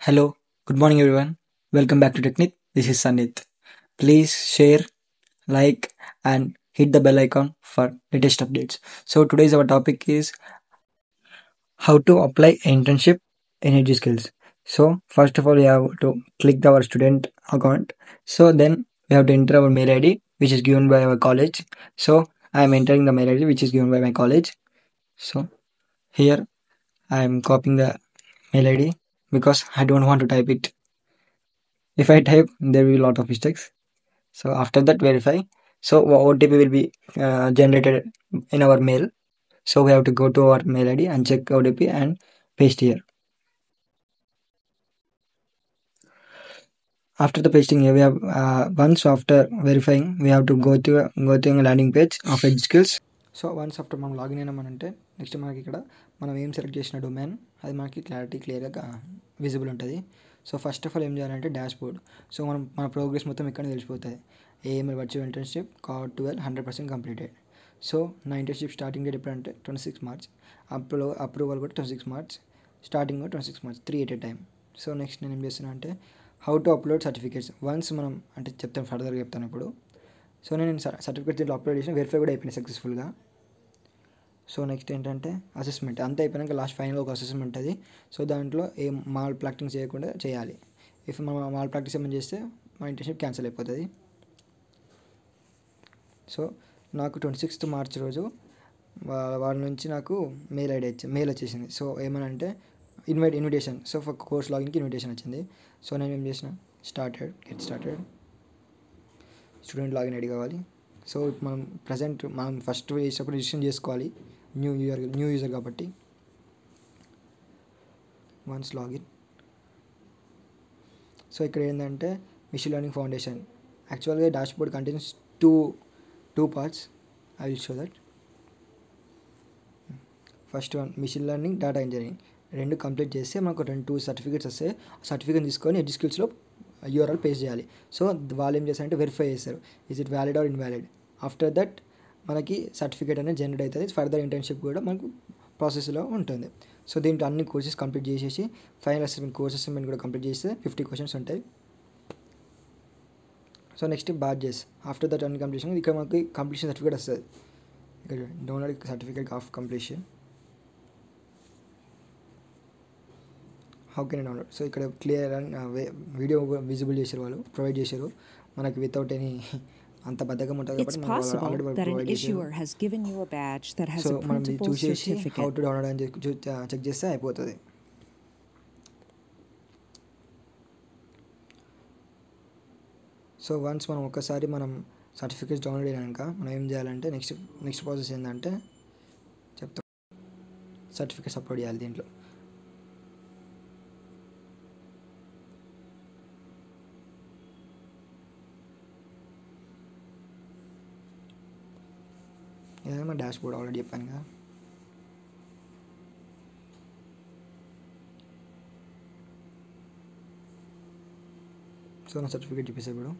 Hello, good morning everyone. Welcome back to Technic. This is Sanit. Please share, like, and hit the bell icon for latest updates. So today's our topic is how to apply internship energy skills. So first of all, we have to click our student account. So then we have to enter our mail ID, which is given by our college. So I am entering the mail ID, which is given by my college. So here I am copying the mail ID because I don't want to type it. If I type, there will be a lot of mistakes. So after that, verify. So OTP will be generated in our mail. So we have to go to our mail ID and check OTP and paste here. After the pasting here, we have once after verifying, we have to go to a landing page of Edge Skills. So once after మనం login అయినామనంటే next మనకి ఇక్కడ మనం ఏం select చేసిన domain అది మనకి క్లియర్గా visible ఉంటుంది. సో ఫస్ట్ ఆఫ్ ఆల్ ఏం చేయాలంటే డాష్ బోర్డ్. సో మన ప్రోగ్రెస్ మొత్తం ఇక్కడ తెలిసిపోతుంది. AML virtual internship car 12 100% completed. So నా ఇంటర్న్షిప్ స్టార్టింగ్ డేట్ ఎప్పుడంటే 26 మార్చ్, అప్రూవల్ కూడా 26 మార్చ్, స్టార్టింగ్ కూడా 26 March, 3 at a time. So next నేను ఏం చేస్తున్నా అంటే how to upload certificates. Once మనం అంటే చెప్తాను, ఫర్దర్గా చెప్తాను ఇప్పుడు. సో నేను సర్టిఫికేట్స్ దీంట్లో అప్లోడ్ చేసిన, వెరిఫై కూడా అయిపోయింది సక్సెస్ఫుల్గా. సో నెక్స్ట్ ఏంటంటే అసెస్మెంట్. అంతా అయిపోయినాక లాస్ట్ ఫైనల్ ఒక అసెస్మెంట్ అది. సో దాంట్లో ఏం మాల్ ప్రాక్టీస్ చేయకుండా చేయాలి. ఇఫ్ మనం మాల్ ప్రాక్టీస్ ఏమైనా చేస్తే మా ఇంటర్న్షిప్ క్యాన్సిల్ అయిపోతుంది. సో నాకు 26th మార్చ్ రోజు వాళ్ళ నుంచి నాకు మెయిల్ వచ్చేసింది. సో ఏమనంటే ఇన్విటేషన్. సో ఫర్ కోర్స్ లాగిన్కి ఇన్విటేషన్ వచ్చింది. సో నేను ఏం చేసిన get started student login ID కావాలి. సో మనం ప్రజెంట్ మనం ఫస్ట్ చేసేటప్పుడు రిజిస్ట్రేషన్ చేసుకోవాలి, న్యూ యూజర్ కాబట్టి. Once login. సో ఇక్కడ ఏంటంటే మిషన్ లెర్నింగ్ ఫౌండేషన్. యాక్చువల్గా dashboard contains two parts. I will show that. First one mission learning, data engineering. రెండు కంప్లీట్ చేస్తే మనకు 2 సర్టిఫికేట్స్ వస్తాయి. సర్టిఫికేట్ తీసుకొని ఎడ్జ్ స్కిల్స్లో యూఆర్ఎల్ పేస్ట్ చేయాలి. సో వాళ్ళు ఏం చేస్తారంటే వెరిఫై చేస్తారు, is it valid or invalid. After that మనకి సర్టిఫికేట్ అనేది జనరేట్ అవుతుంది. ఫర్దర్ ఇంటర్న్షిప్ కూడా మనకు ప్రాసెస్లో ఉంటుంది. సో దీంట్లో అన్ని కోర్సెస్ కంప్లీట్ చేసేసి ఫైనల్ అసెస్మెంట్, కోర్స్ అసెస్మెంట్ కూడా కంప్లీట్ చేస్తే 50 క్వశ్చన్స్ ఉంటాయి. So next badges. After that అన్ని కంప్లీషన్ ఇక్కడ మనకి కంప్లీషన్ సర్టిఫికేట్ వస్తుంది. ఇక్కడ download certificate of completion. How can download. So ఇక్కడ క్లియర్ అండ్ వీడియో విజిబుల్ చేశారు, వాళ్ళు ప్రొవైడ్ చేశారు మనకి వితౌట్ ఎనీ అంత బద్దకం ఉంటుంది కాబట్టి ఆల్రెడీ ప్రొవైడ్ చేశారు. సో మనం చూసేసి హౌ టు డౌన్లోడ్ అని చెక్ చేస్తే అయిపోతుంది. సో వన్స్ మనం ఒక్కసారి మనం సర్టిఫికేట్స్ డౌన్లోడ్ అయినాక మనం ఏం చేయాలంటే నెక్స్ట్ ప్రాసెస్ ఏంటంటే చెప్తాం. సర్టిఫికేట్స్ అప్లోడ్ చేయాలి దీంట్లో. ఏదైనా డాష్ బోర్డ్ ఆల్రెడీ చెప్పాను కదా. సో నా సర్టిఫికేట్ చూపిస్తే ఇప్పుడు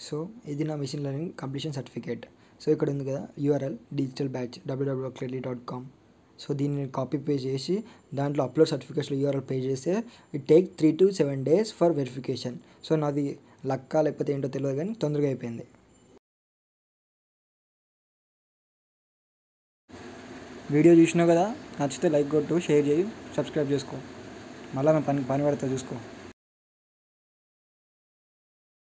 సో ఇది నా machine learning completion certificate. So ఇక్కడ ఉంది కదా URL digital badge www.clearly.com. So దీన్ని కాపీ పేస్ట్ చేసి దాంట్లో అప్లోడ్ సర్టిఫికేట్స్లో యూఆర్ఎల్ పే చేస్తే it take 3 to 7 days for verification. So నాది లక్కా లేకపోతే ఏంటో తెలియదు కానీ తొందరగా అయిపోయింది. వీడియో చూసినావు కదా, నచ్చితే లైక్ కొట్టు, షేర్ చేయి, సబ్స్క్రైబ్ చేసుకో. మళ్ళీ పని పడతా చూసుకో.